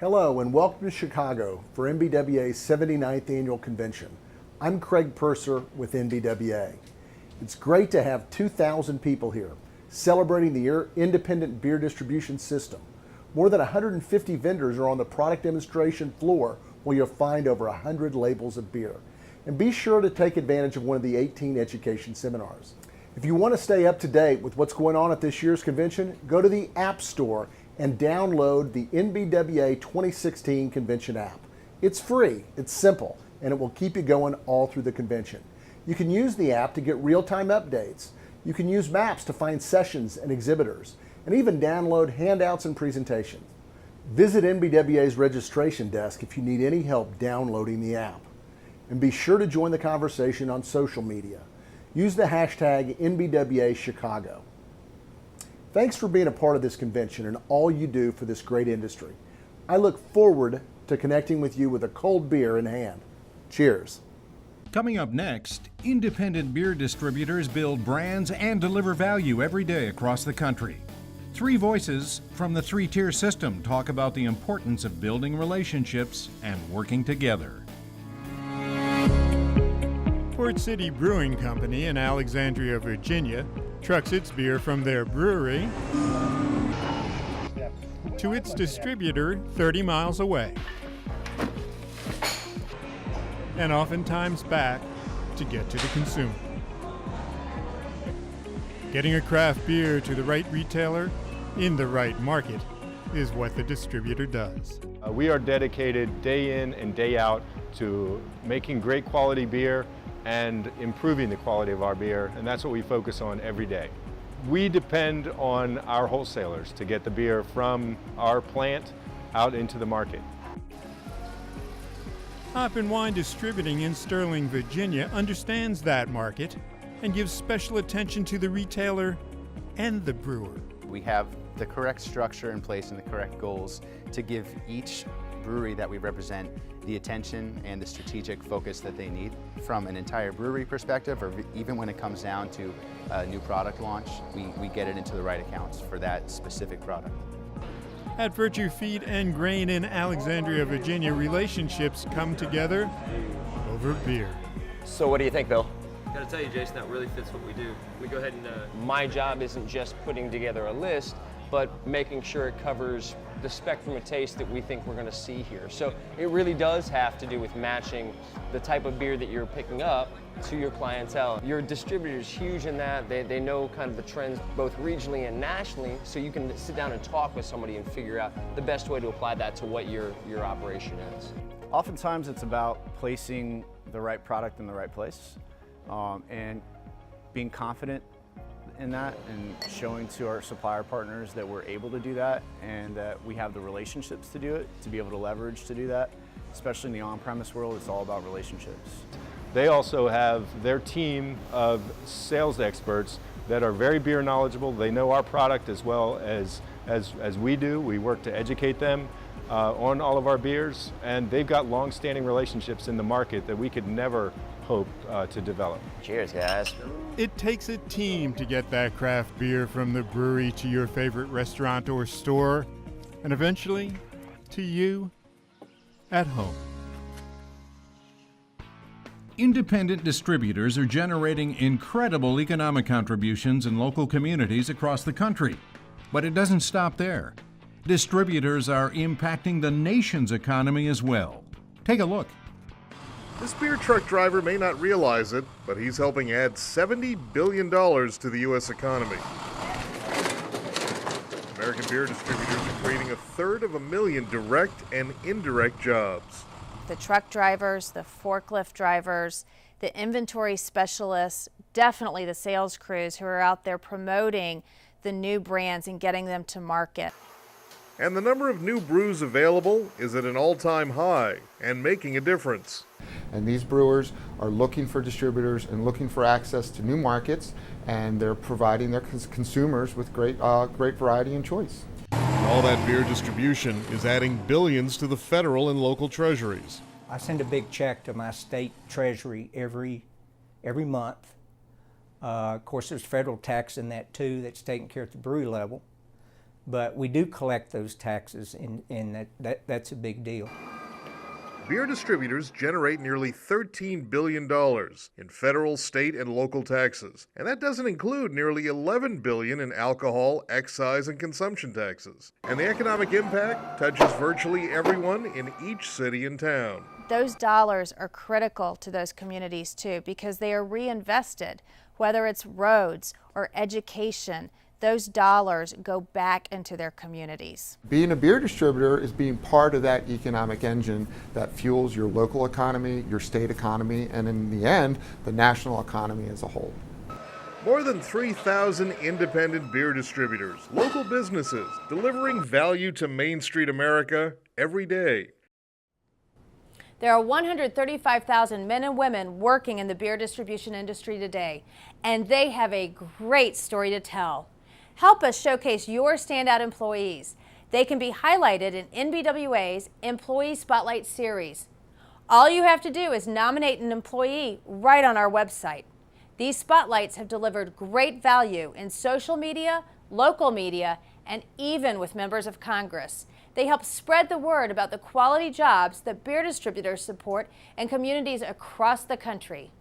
Hello and welcome to Chicago for NBWA's 79th Annual Convention. I'm Craig Purser with NBWA. It's great to have 2,000 people here celebrating the independent beer distribution system. More than 150 vendors are on the product demonstration floor where you'll find over 100 labels of beer. And be sure to take advantage of one of the 18 education seminars. If you want to stay up to date with what's going on at this year's convention, go to the App Store and download the NBWA 2016 Convention app. It's free, it's simple, and it will keep you going all through the convention. You can use the app to get real-time updates. You can use maps to find sessions and exhibitors, and even download handouts and presentations. Visit NBWA's registration desk if you need any help downloading the app. And be sure to join the conversation on social media. Use the hashtag NBWAChicago. Thanks for being a part of this convention and all you do for this great industry. I look forward to connecting with you with a cold beer in hand. Cheers. Coming up next, independent beer distributors build brands and deliver value every day across the country. Three voices from the three-tier system talk about the importance of building relationships and working together. Port City Brewing Company in Alexandria, Virginia, trucks its beer from their brewery to its distributor 30 miles away, and oftentimes back to get to the consumer. Getting a craft beer to the right retailer in the right market is what the distributor does. We are dedicated day in and day out to making great quality beer and improving the quality of our beer, and that's what we focus on every day. We depend on our wholesalers to get the beer from our plant out into the market. Hop and Wine Distributing in Sterling, Virginia understands that market and gives special attention to the retailer and the brewer. We have the correct structure in place and the correct goals to give each brewery that we represent the attention and the strategic focus that they need. From an entire brewery perspective, or even when it comes down to a new product launch, we get it into the right accounts for that specific product. At Virtue Feed and Grain in Alexandria, Virginia, relationships come together over beer. So what do you think, Bill? I gotta tell you, Jason, that really fits what we do. We go ahead and My job isn't just putting together a list, but making sure it covers the spectrum of taste that we think we're gonna see here. So it really does have to do with matching the type of beer that you're picking up to your clientele. Your distributor's huge in that. They know kind of the trends both regionally and nationally, so you can sit down and talk with somebody and figure out the best way to apply that to what your operation is. Oftentimes it's about placing the right product in the right place and being confident in that and showing to our supplier partners that we're able to do that and that we have the relationships to do it, to be able to leverage to do that. Especially in the on-premise world, it's all about relationships. They also have their team of sales experts that are very beer knowledgeable. They know our product as well as we do. We work to educate them on all of our beers, and they've got long-standing relationships in the market that we could never hope to develop. Cheers, guys. It takes a team to get that craft beer from the brewery to your favorite restaurant or store, and eventually to you at home. Independent distributors are generating incredible economic contributions in local communities across the country. But it doesn't stop there. Distributors are impacting the nation's economy as well. Take a look. This beer truck driver may not realize it, but he's helping add $70 billion to the U.S. economy. American beer distributors are creating 1/3 direct and indirect jobs. The truck drivers, the forklift drivers, the inventory specialists, definitely the sales crews who are out there promoting the new brands and getting them to market. And the number of new brews available is at an all-time high and making a difference. And these brewers are looking for distributors and looking for access to new markets, and they're providing their consumers with great variety and choice. All that beer distribution is adding billions to the federal and local treasuries. I send a big check to my state treasury every month. Of course, there's federal tax in that too that's taken care at the brewery level. but we do collect those taxes, and that's a big deal. Beer distributors generate nearly $13 billion in federal, state, and local taxes, and that doesn't include nearly $11 billion in alcohol, excise, and consumption taxes. And the economic impact touches virtually everyone in each city and town. Those dollars are critical to those communities too, because they are reinvested, whether it's roads or education. Those dollars go back into their communities. Being a beer distributor is being part of that economic engine that fuels your local economy, your state economy, and in the end, the national economy as a whole. More than 3,000 independent beer distributors, local businesses, delivering value to Main Street America every day. There are 135,000 men and women working in the beer distribution industry today, and they have a great story to tell. Help us showcase your standout employees. They can be highlighted in NBWA's Employee Spotlight Series. All you have to do is nominate an employee right on our website. These spotlights have delivered great value in social media, local media, and even with members of Congress. They help spread the word about the quality jobs that beer distributors support in communities across the country.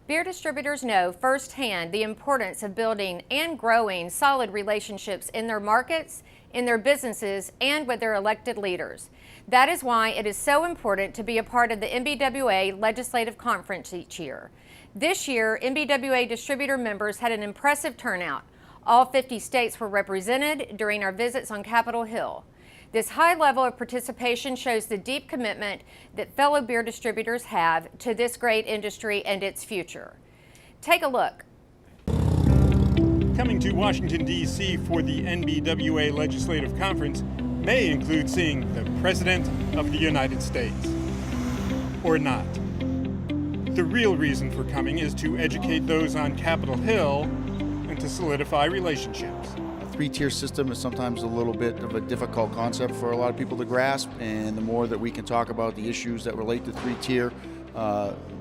Beer distributors know firsthand the importance of building and growing solid relationships in their markets, in their businesses, and with their elected leaders. That is why it is so important to be a part of the NBWA Legislative Conference each year. This year, NBWA distributor members had an impressive turnout. All 50 states were represented during our visits on Capitol Hill. This high level of participation shows the deep commitment that fellow beer distributors have to this great industry and its future. Take a look. Coming to Washington, D.C. for the NBWA Legislative Conference may include seeing the President of the United States. Or not. The real reason for coming is to educate those on Capitol Hill and to solidify relationships. Three-tier system is sometimes a little bit of a difficult concept for a lot of people to grasp, and the more that we can talk about the issues that relate to three-tier,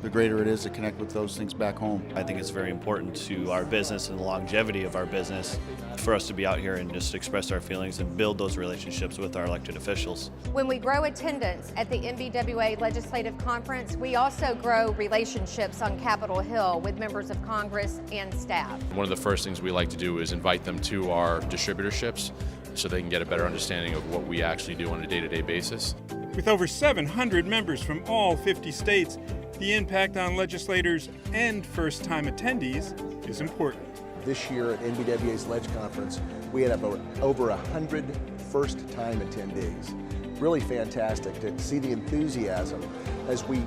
the greater it is to connect with those things back home. I think it's very important to our business and the longevity of our business for us to be out here and just express our feelings and build those relationships with our elected officials. When we grow attendance at the NBWA Legislative Conference, we also grow relationships on Capitol Hill with members of Congress and staff. One of the first things we like to do is invite them to our distributorships so they can get a better understanding of what we actually do on a day-to-day basis. With over 700 members from all 50 states, the impact on legislators and first-time attendees is important. This year at NBWA's Ledge Conference, we had over 100 first-time attendees. Really fantastic to see the enthusiasm as we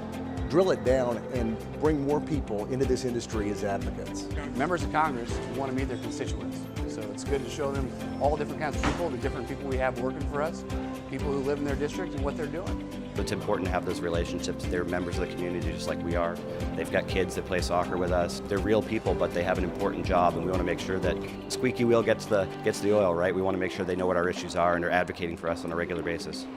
drill it down and bring more people into this industry as advocates. Members of Congress want to meet their constituents, so it's good to show them all different kinds of people, the different people we have working for us, people who live in their district and what they're doing. It's important to have those relationships. They're members of the community just like we are. They've got kids that play soccer with us. They're real people, but they have an important job, and we want to make sure that squeaky wheel gets the oil, right? We want to make sure they know what our issues are and are advocating for us on a regular basis.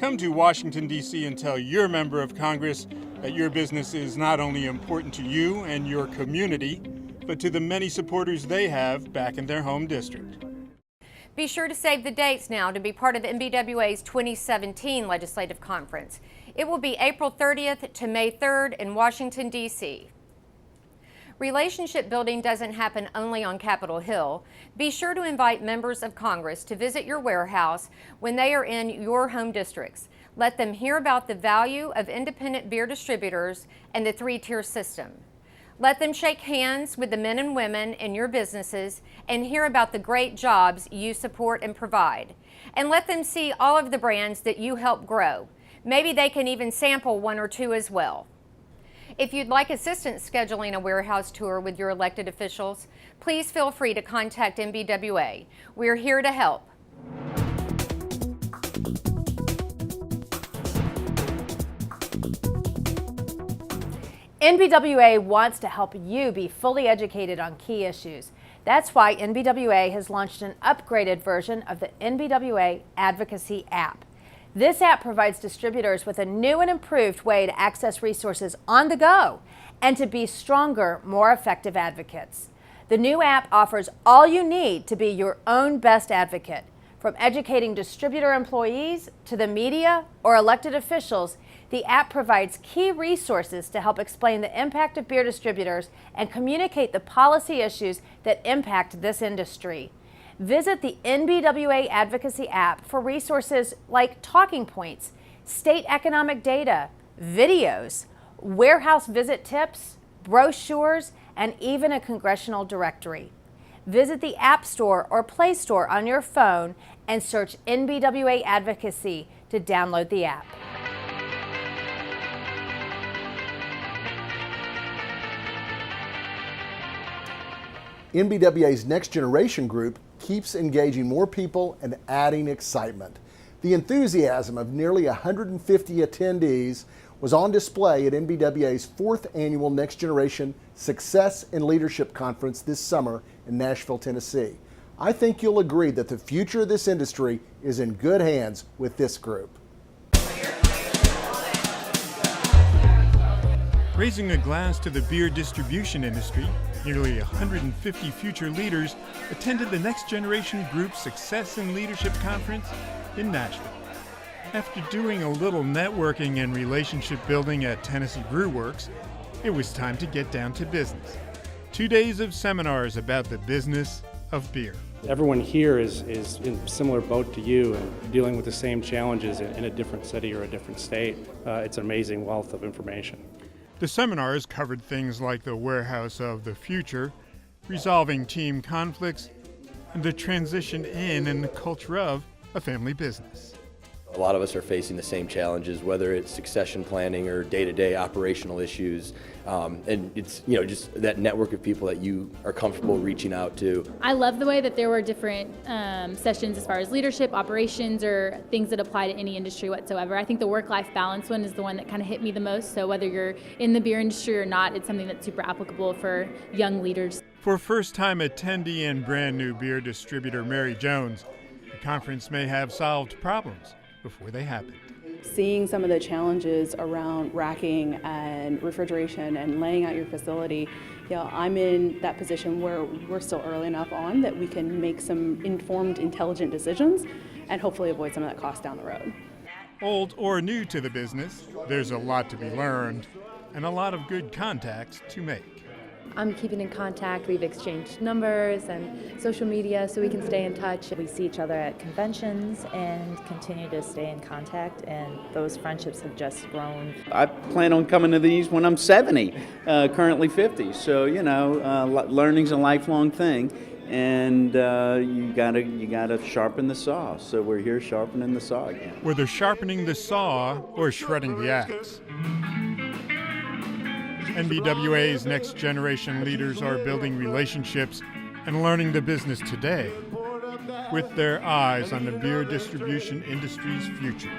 Come to Washington, D.C. and tell your member of Congress that your business is not only important to you and your community, but to the many supporters they have back in their home district. Be sure to save the dates now to be part of NBWA's 2017 Legislative Conference. It will be April 30th to May 3rd in Washington, D.C. Relationship building doesn't happen only on Capitol Hill. Be sure to invite members of Congress to visit your warehouse when they are in your home districts. Let them hear about the value of independent beer distributors and the three-tier system. Let them shake hands with the men and women in your businesses and hear about the great jobs you support and provide. And let them see all of the brands that you help grow. Maybe they can even sample one or two as well. If you'd like assistance scheduling a warehouse tour with your elected officials, please feel free to contact NBWA. We're here to help. NBWA wants to help you be fully educated on key issues. That's why NBWA has launched an upgraded version of the NBWA Advocacy app. This app provides distributors with a new and improved way to access resources on the go and to be stronger, more effective advocates. The new app offers all you need to be your own best advocate. From educating distributor employees to the media or elected officials, the app provides key resources to help explain the impact of beer distributors and communicate the policy issues that impact this industry. Visit the NBWA Advocacy app for resources like talking points, state economic data, videos, warehouse visit tips, brochures, and even a congressional directory. Visit the App Store or Play Store on your phone and search NBWA Advocacy to download the app. NBWA's Next Generation group keeps engaging more people and adding excitement. The enthusiasm of nearly 150 attendees was on display at NBWA's 4th annual Next Generation Success and Leadership Conference this summer in Nashville, Tennessee. I think you'll agree that the future of this industry is in good hands with this group. Raising a glass to the beer distribution industry, nearly 150 future leaders attended the Next Generation Group Success and Leadership Conference in Nashville. After doing a little networking and relationship building at Tennessee Brew Works, it was time to get down to business. 2 days of seminars about the business of beer. Everyone here is in a similar boat to you and dealing with the same challenges in a different city or a different state. It's an amazing wealth of information. The seminars covered things like the warehouse of the future, resolving team conflicts, and the transition in and the culture of a family business. A lot of us are facing the same challenges, whether it's succession planning or day-to-day operational issues, and it's just that network of people that you are comfortable reaching out to. I love the way that there were different sessions as far as leadership, operations, or things that apply to any industry whatsoever. I think the work-life balance one is the one that kind of hit me the most. So whether you're in the beer industry or not, it's something that's super applicable for young leaders. For first-time attendee and brand new beer distributor Mary Jones, the conference may have solved problems before they happened. Seeing some of the challenges around racking and refrigeration and laying out your facility, I'm in that position where we're still early enough on that we can make some informed, intelligent decisions and hopefully avoid some of that cost down the road. Old or new to the business, there's a lot to be learned and a lot of good contacts to make. I'm keeping in contact. We've exchanged numbers and social media so we can stay in touch. We see each other at conventions and continue to stay in contact, and those friendships have just grown. I plan on coming to these when I'm 70, currently 50. So, learning's a lifelong thing, and you gotta sharpen the saw. So we're here sharpening the saw again. Whether sharpening the saw or shredding the axe. NBWA's Next Generation leaders are building relationships and learning the business today with their eyes on the beer distribution industry's future.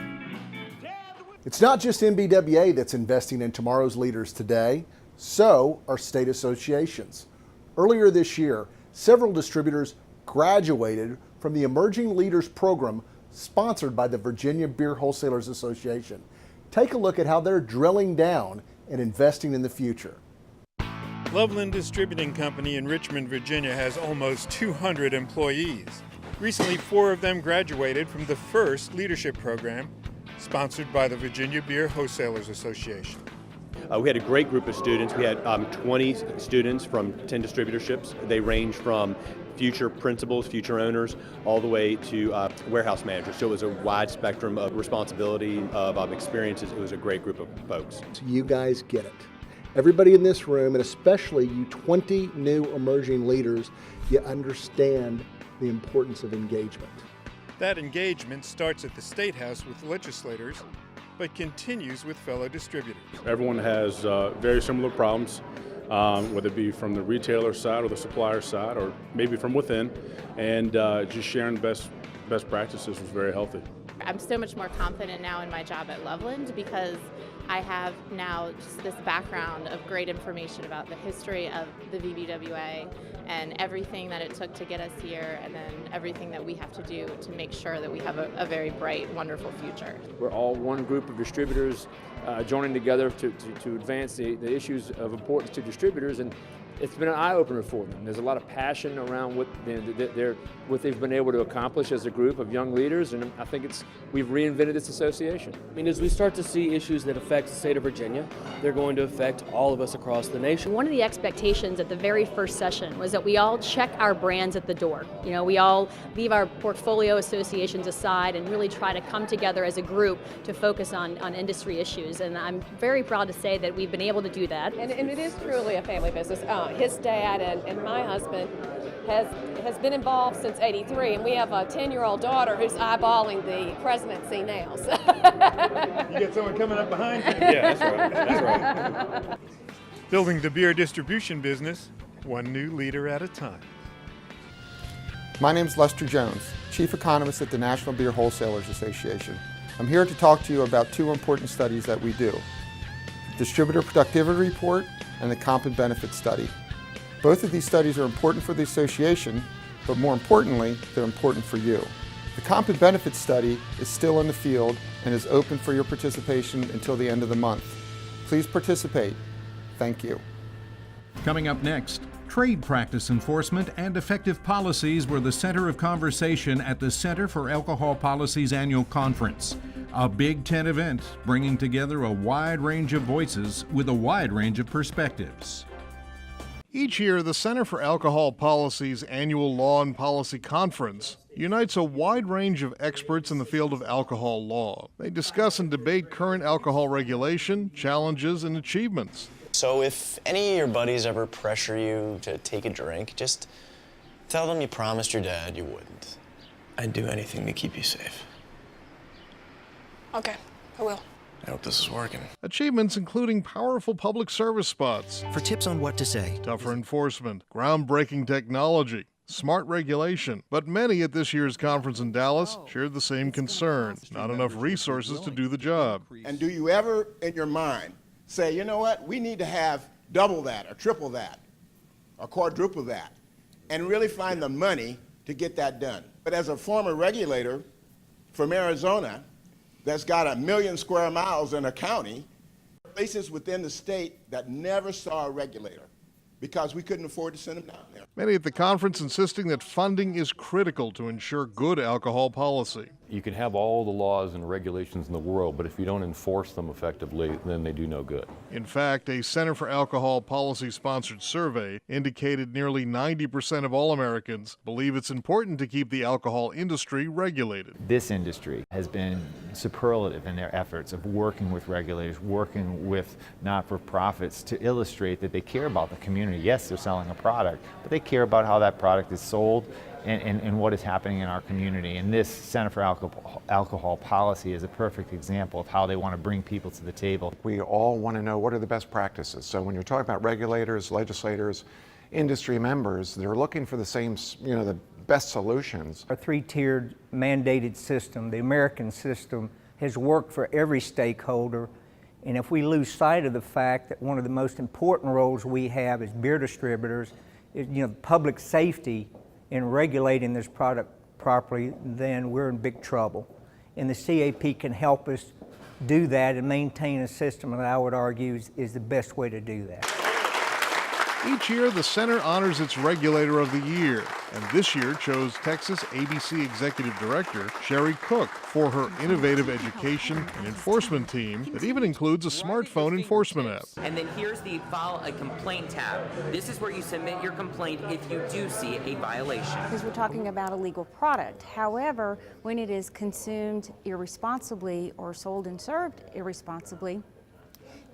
It's not just NBWA that's investing in tomorrow's leaders today, so are state associations. Earlier this year, several distributors graduated from the Emerging Leaders Program sponsored by the Virginia Beer Wholesalers Association. Take a look at how they're drilling down and investing in the future. Loveland Distributing Company in Richmond, Virginia has almost 200 employees. Recently, 4 of them graduated from the first leadership program sponsored by the Virginia Beer Wholesalers Association. We had a great group of students. We had 20 students from 10 distributorships. They range from future principals, future owners, all the way to warehouse managers. So it was a wide spectrum of responsibility, of experiences. It was a great group of folks. You guys get it. Everybody in this room, and especially you 20 new emerging leaders, you understand the importance of engagement. That engagement starts at the State House with legislators, but continues with fellow distributors. Everyone has very similar problems, whether it be from the retailer side or the supplier side, or maybe from within, and just sharing best practices was very healthy. I'm so much more confident now in my job at Loveland because I have now just this background of great information about the history of the VBWA and everything that it took to get us here, and then everything that we have to do to make sure that we have a very bright, wonderful future. We're all one group of distributors joining together to advance the issues of importance to distributors, and it's been an eye-opener for them. There's a lot of passion around what they've been able to accomplish as a group of young leaders, and I think we've reinvented this association. I mean, as we start to see issues that affect the state of Virginia, they're going to affect all of us across the nation. One of the expectations at the very first session was that we all check our brands at the door. You know, we all leave our portfolio associations aside and really try to come together as a group to focus on industry issues. And I'm very proud to say that we've been able to do that. And it is truly a family business. His dad and my husband has been involved since '83, and we have a 10-year-old daughter who's eyeballing the presidency now. So. You get someone coming up behind you. Yeah, that's right. That's right. Building the beer distribution business, one new leader at a time. My name is Lester Jones, Chief Economist at the National Beer Wholesalers Association. I'm here to talk to you about two important studies that we do: the Distributor Productivity Report and the Comp and Benefits Study. Both of these studies are important for the association, but more importantly, they're important for you. The Comp and Benefits Study is still in the field and is open for your participation until the end of the month. Please participate. Thank you. Coming up next, trade practice enforcement and effective policies were the center of conversation at the Center for Alcohol Policy's annual conference. A Big Tent event bringing together a wide range of voices with a wide range of perspectives. Each year, the Center for Alcohol Policy's annual Law and Policy Conference unites a wide range of experts in the field of alcohol law. They discuss and debate current alcohol regulation, challenges, and achievements. So if any of your buddies ever pressure you to take a drink, just tell them you promised your dad you wouldn't. I'd do anything to keep you safe. Okay, I will. I hope this is working. Achievements including powerful public service spots, for tips on what to say, tougher enforcement, groundbreaking technology, smart regulation. But many at this year's conference in Dallas shared the same concern: not enough resources to do the job. And do you ever, in your mind, say, you know what, we need to have double that, or triple that, or quadruple that, and really find the money to get that done? But as a former regulator from Arizona, that's got 1 million square miles in a county, places within the state that never saw a regulator because we couldn't afford to send them down there. Many at the conference insisting that funding is critical to ensure good alcohol policy. You can have all the laws and regulations in the world, but if you don't enforce them effectively, then they do no good. In fact, a Center for Alcohol Policy sponsored survey indicated nearly 90% of all Americans believe it's important to keep the alcohol industry regulated. This industry has been superlative in their efforts of working with regulators, working with not-for-profits to illustrate that they care about the community. Yes, they're selling a product, but they care about how that product is sold and what is happening in our community. And this Center for Alcohol Policy is a perfect example of how they want to bring people to the table. We all want to know what are the best practices. So when you're talking about regulators, legislators, industry members, they're looking for the same, the best solutions. Our three-tiered mandated system, the American system, has worked for every stakeholder. And if we lose sight of the fact that one of the most important roles we have as beer distributors is, public safety in regulating this product properly, then we're in big trouble. And the CAP can help us do that and maintain a system that I would argue is the best way to do that. Each year, the Center honors its Regulator of the Year, and this year chose Texas ABC Executive Director Sherry Cook for her innovative education and enforcement team that even includes a smartphone enforcement app. And then here's the File a Complaint tab. This is where you submit your complaint if you do see a violation. Because we're talking about a legal product. However, when it is consumed irresponsibly or sold and served irresponsibly,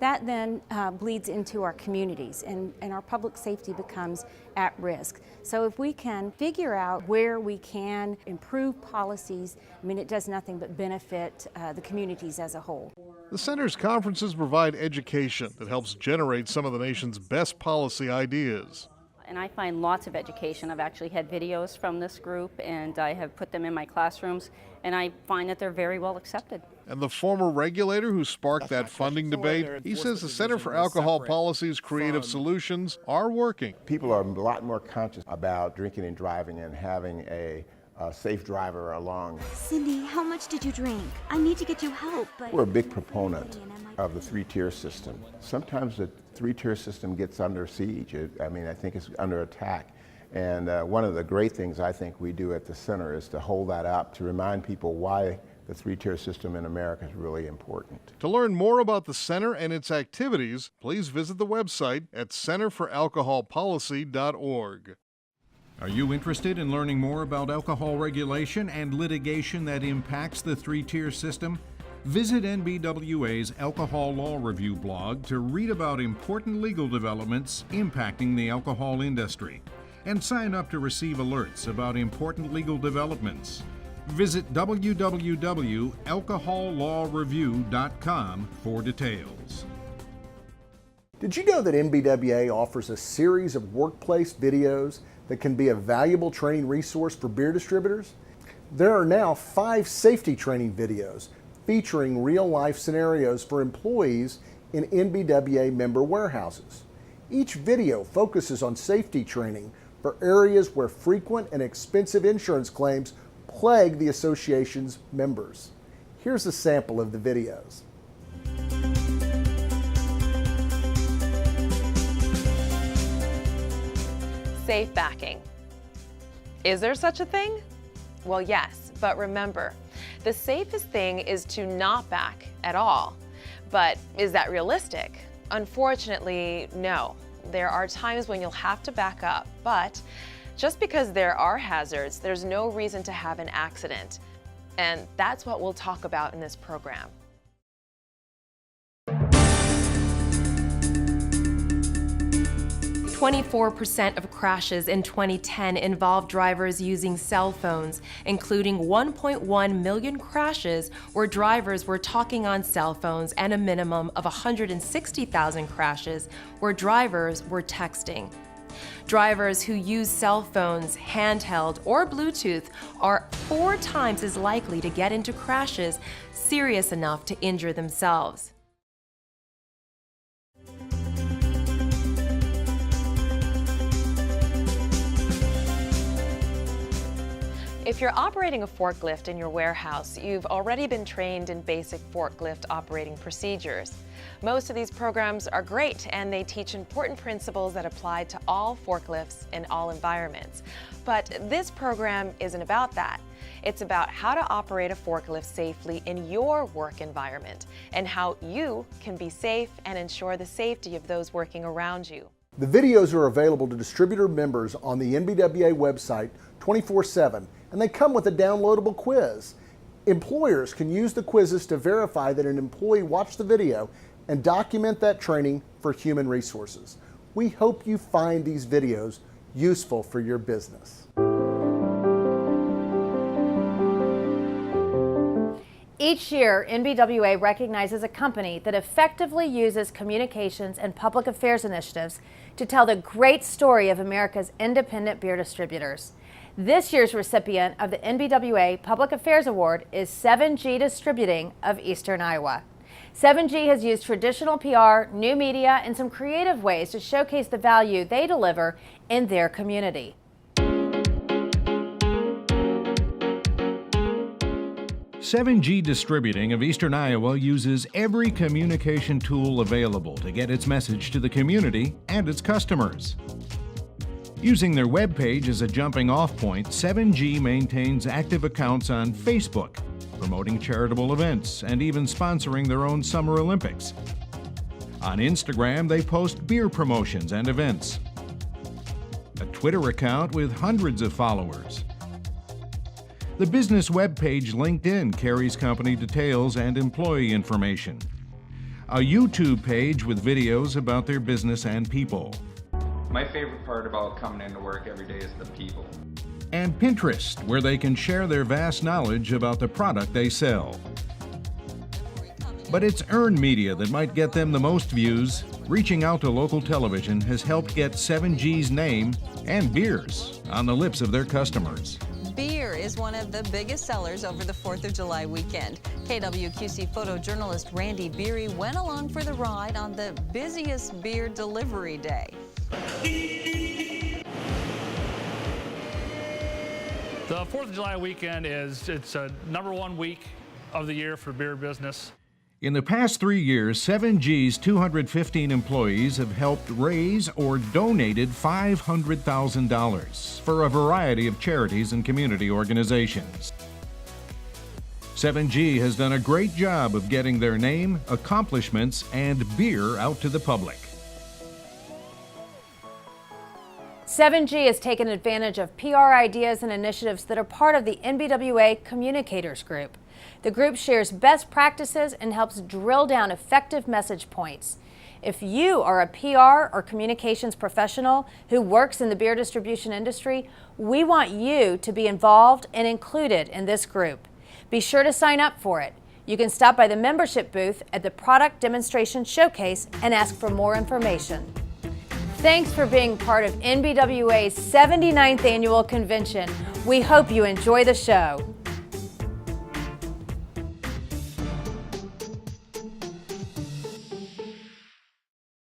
that then bleeds into our communities and our public safety becomes at risk. So if we can figure out where we can improve policies, it does nothing but benefit the communities as a whole. The Center's conferences provide education that helps generate some of the nation's best policy ideas. And I find lots of education. I've actually had videos from this group and I have put them in my classrooms, and I find that they're very well accepted. And the former regulator who sparked that funding debate, he says the Center for Alcohol Policy's creative solutions are working. People are a lot more conscious about drinking and driving and having a safe driver along. Cindy, how much did you drink? I need to get you help, but... We're a big proponent of the three-tier system. Sometimes the three-tier system gets under siege. I think it's under attack. And one of the great things I think we do at the center is to hold that up, to remind people why the three-tier system in America is really important. To learn more about the center and its activities, please visit the website at centerforalcoholpolicy.org. Are you interested in learning more about alcohol regulation and litigation that impacts the three-tier system? Visit NBWA's Alcohol Law Review blog to read about important legal developments impacting the alcohol industry, and sign up to receive alerts about important legal developments. Visit www.alcohollawreview.com for details. Did you know that NBWA offers a series of workplace videos that can be a valuable training resource for beer distributors? There are now 5 safety training videos featuring real-life scenarios for employees in NBWA member warehouses. Each video focuses on safety training for areas where frequent and expensive insurance claims plague the association's members. Here's a sample of the videos. Safe backing. Is there such a thing? Well, yes, but remember, the safest thing is to not back at all. But is that realistic? Unfortunately, no. There are times when you'll have to back up, but just because there are hazards, there's no reason to have an accident. And that's what we'll talk about in this program. 24% of crashes in 2010 involved drivers using cell phones, including 1.1 million crashes where drivers were talking on cell phones, and a minimum of 160,000 crashes where drivers were texting. Drivers who use cell phones, handheld, or Bluetooth are 4 times as likely to get into crashes serious enough to injure themselves. If you're operating a forklift in your warehouse, you've already been trained in basic forklift operating procedures. Most of these programs are great, and they teach important principles that apply to all forklifts in all environments. But this program isn't about that. It's about how to operate a forklift safely in your work environment, and how you can be safe and ensure the safety of those working around you. The videos are available to distributor members on the NBWA website 24/7, and they come with a downloadable quiz. Employers can use the quizzes to verify that an employee watched the video and document that training for human resources. We hope you find these videos useful for your business. Each year, NBWA recognizes a company that effectively uses communications and public affairs initiatives to tell the great story of America's independent beer distributors. This year's recipient of the NBWA Public Affairs Award is 7G Distributing of Eastern Iowa. 7G has used traditional PR, new media, and some creative ways to showcase the value they deliver in their community. 7G Distributing of Eastern Iowa uses every communication tool available to get its message to the community and its customers. Using their webpage as a jumping-off point, 7G maintains active accounts on Facebook, promoting charitable events and even sponsoring their own Summer Olympics. On Instagram, they post beer promotions and events. A Twitter account with hundreds of followers. The business webpage LinkedIn carries company details and employee information. A YouTube page with videos about their business and people. My favorite part about coming into work every day is the people. And Pinterest, where they can share their vast knowledge about the product they sell. But it's earned media that might get them the most views Reaching out to local television has helped get 7G's name and beers on the lips of their customers. Beer is one of the biggest sellers over the 4th of July weekend. KWQC photojournalist Randy Beery went along for the ride on the busiest beer delivery day. The 4th of July weekend it's a #1 week of the year for beer business. In the past 3 years, 7G's 215 employees have helped raise or donated $500,000 for a variety of charities and community organizations. 7G has done a great job of getting their name, accomplishments, and beer out to the public. 7G has taken advantage of PR ideas and initiatives that are part of the NBWA Communicators Group. The group shares best practices and helps drill down effective message points. If you are a PR or communications professional who works in the beer distribution industry, we want you to be involved and included in this group. Be sure to sign up for it. You can stop by the membership booth at the Product Demonstration Showcase and ask for more information. Thanks for being part of NBWA's 79th Annual Convention. We hope you enjoy the show.